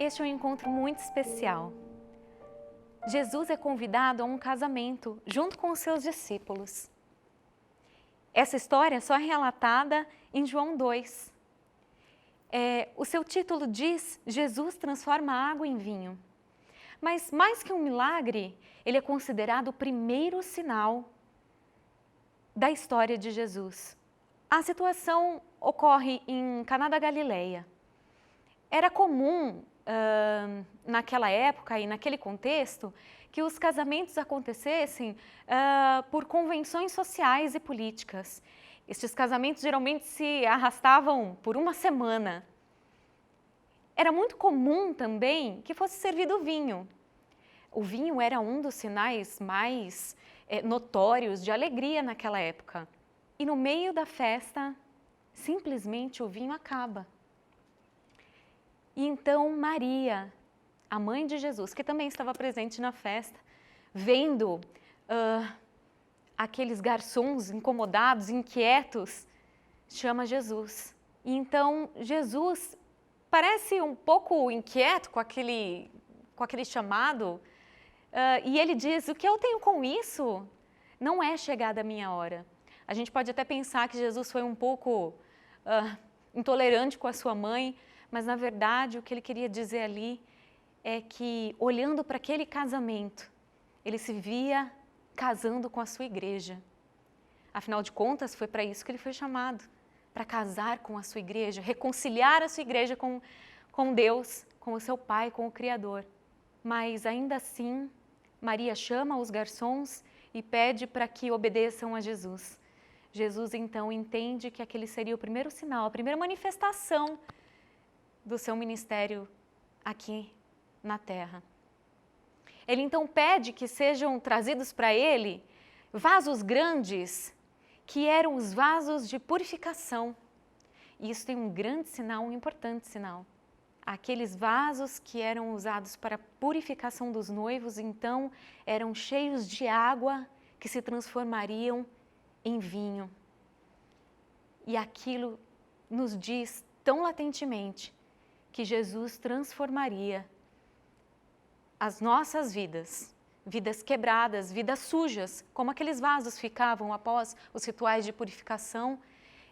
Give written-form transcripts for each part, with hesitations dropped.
Este é um encontro muito especial. Jesus é convidado a um casamento junto com os seus discípulos. Essa história só é relatada em João 2. O seu título diz: Jesus transforma a água em vinho. Mas mais que um milagre, ele é considerado o primeiro sinal da história de Jesus. A situação ocorre em Caná da Galileia. Era comum, naquela época e naquele contexto, que os casamentos acontecessem por convenções sociais e políticas. Estes casamentos geralmente se arrastavam por uma semana. Era muito comum também que fosse servido vinho. O vinho era um dos sinais mais notórios de alegria naquela época. E no meio da festa, simplesmente o vinho acaba. E então Maria, a mãe de Jesus, que também estava presente na festa, vendo aqueles garçons incomodados, inquietos, chama Jesus. E então Jesus parece um pouco inquieto com aquele chamado, e ele diz: o que eu tenho com isso? Não é chegada a minha hora. A gente pode até pensar que Jesus foi um pouco intolerante com a sua mãe, mas na verdade o que ele queria dizer ali é que, olhando para aquele casamento, ele se via casando com a sua igreja. Afinal de contas, foi para isso que ele foi chamado, para casar com a sua igreja, reconciliar a sua igreja com Deus, com o seu Pai, com o Criador. Mas ainda assim, Maria chama os garçons e pede para que obedeçam a Jesus. Jesus então entende que aquele seria o primeiro sinal, a primeira manifestação do seu ministério aqui na terra. Ele então pede que sejam trazidos para ele vasos grandes, que eram os vasos de purificação. E isso tem um grande sinal, um importante sinal. Aqueles vasos que eram usados para a purificação dos noivos, então, eram cheios de água que se transformariam em vinho. E aquilo nos diz tão latentemente que Jesus transformaria as nossas vidas, vidas quebradas, vidas sujas, como aqueles vasos ficavam após os rituais de purificação,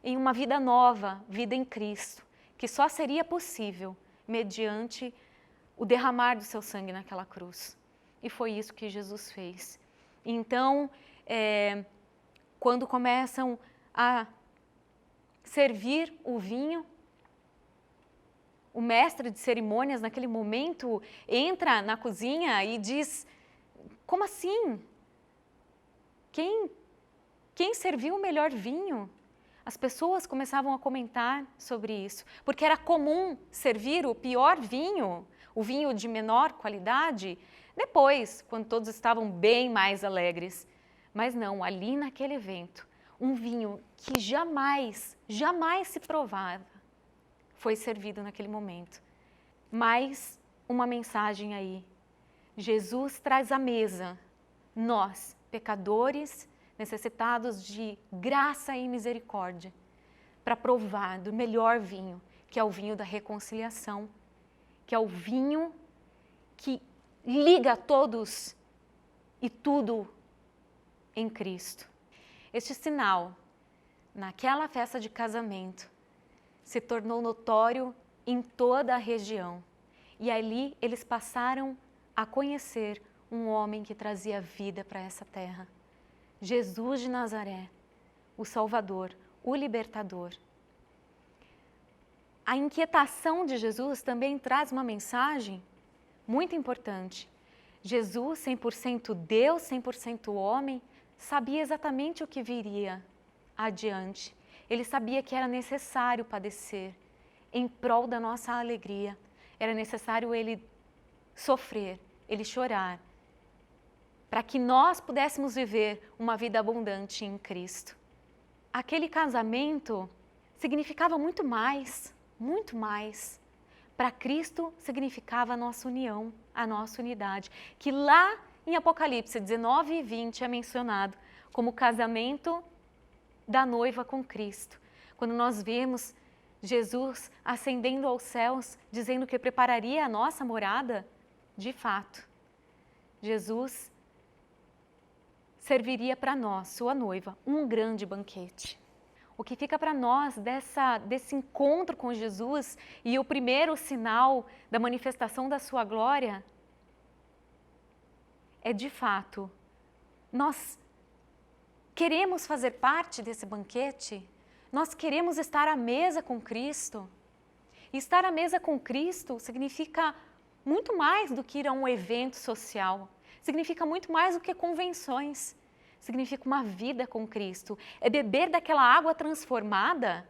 em uma vida nova, vida em Cristo, que só seria possível mediante o derramar do seu sangue naquela cruz. E foi isso que Jesus fez. Então, quando começam a servir o vinho, o mestre de cerimônias, naquele momento, entra na cozinha e diz: como assim? Quem serviu o melhor vinho? As pessoas começavam a comentar sobre isso, porque era comum servir o pior vinho, o vinho de menor qualidade, depois, quando todos estavam bem mais alegres. Mas não, ali naquele evento, um vinho que jamais se provava, foi servido naquele momento. Mais uma mensagem aí. Jesus traz à mesa nós, pecadores, necessitados de graça e misericórdia, para provar do melhor vinho, que é o vinho da reconciliação, que é o vinho que liga todos e tudo em Cristo. Este sinal, naquela festa de casamento, se tornou notório em toda a região. E ali eles passaram a conhecer um homem que trazia vida para essa terra. Jesus de Nazaré, o Salvador, o Libertador. A inquietação de Jesus também traz uma mensagem muito importante. Jesus, 100% Deus, 100% homem, sabia exatamente o que viria adiante. Ele sabia que era necessário padecer em prol da nossa alegria. Era necessário ele sofrer, ele chorar, para que nós pudéssemos viver uma vida abundante em Cristo. Aquele casamento significava muito mais. Para Cristo significava a nossa união, a nossa unidade, que lá em Apocalipse 19 e 20 é mencionado como o casamento da noiva com Cristo. Quando nós vemos Jesus ascendendo aos céus, dizendo que prepararia a nossa morada? De fato, Jesus serviria para nós, sua noiva, um grande banquete. O que fica para nós desse encontro com Jesus e o primeiro sinal da manifestação da sua glória é, de fato, nós queremos fazer parte desse banquete? Nós queremos estar à mesa com Cristo? E estar à mesa com Cristo significa muito mais do que ir a um evento social. Significa muito mais do que convenções. Significa uma vida com Cristo. É beber daquela água transformada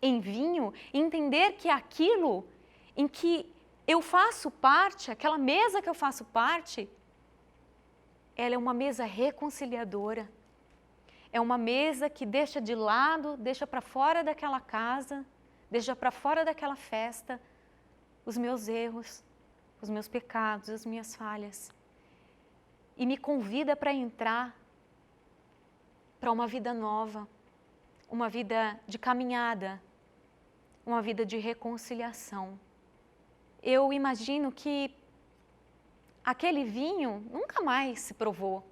em vinho e entender que aquilo em que eu faço parte, aquela mesa que eu faço parte, ela é uma mesa reconciliadora. É uma mesa que deixa de lado, deixa para fora daquela casa, deixa para fora daquela festa os meus erros, os meus pecados, as minhas falhas. E me convida para entrar para uma vida nova, uma vida de caminhada, uma vida de reconciliação. Eu imagino que aquele vinho nunca mais se provou,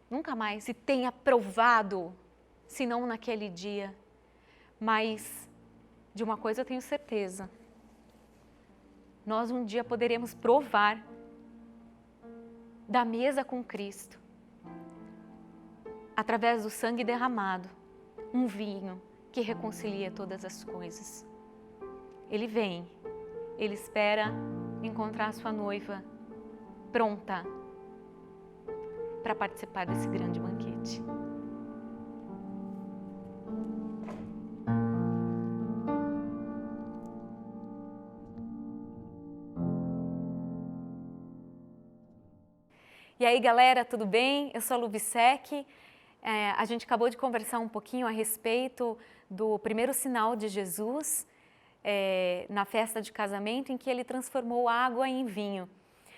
nunca mais se tenha provado, senão naquele dia. Mas de uma coisa eu tenho certeza, nós um dia poderemos provar da mesa com Cristo, através do sangue derramado, um vinho que reconcilia todas as coisas. Ele vem, ele espera encontrar a sua noiva pronta para participar desse grande banquete. E aí, galera, tudo bem? Eu sou a Lu Bissec. A gente acabou de conversar um pouquinho a respeito do primeiro sinal de Jesus na festa de casamento, em que ele transformou água em vinho.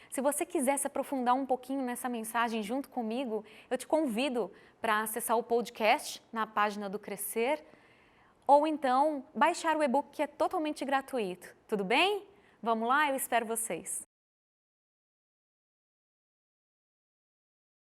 Se você quiser se aprofundar um pouquinho nessa mensagem junto comigo, eu te convido para acessar o podcast na página do Crescer, ou então baixar o e-book que é totalmente gratuito. Tudo bem? Vamos lá? Eu espero vocês.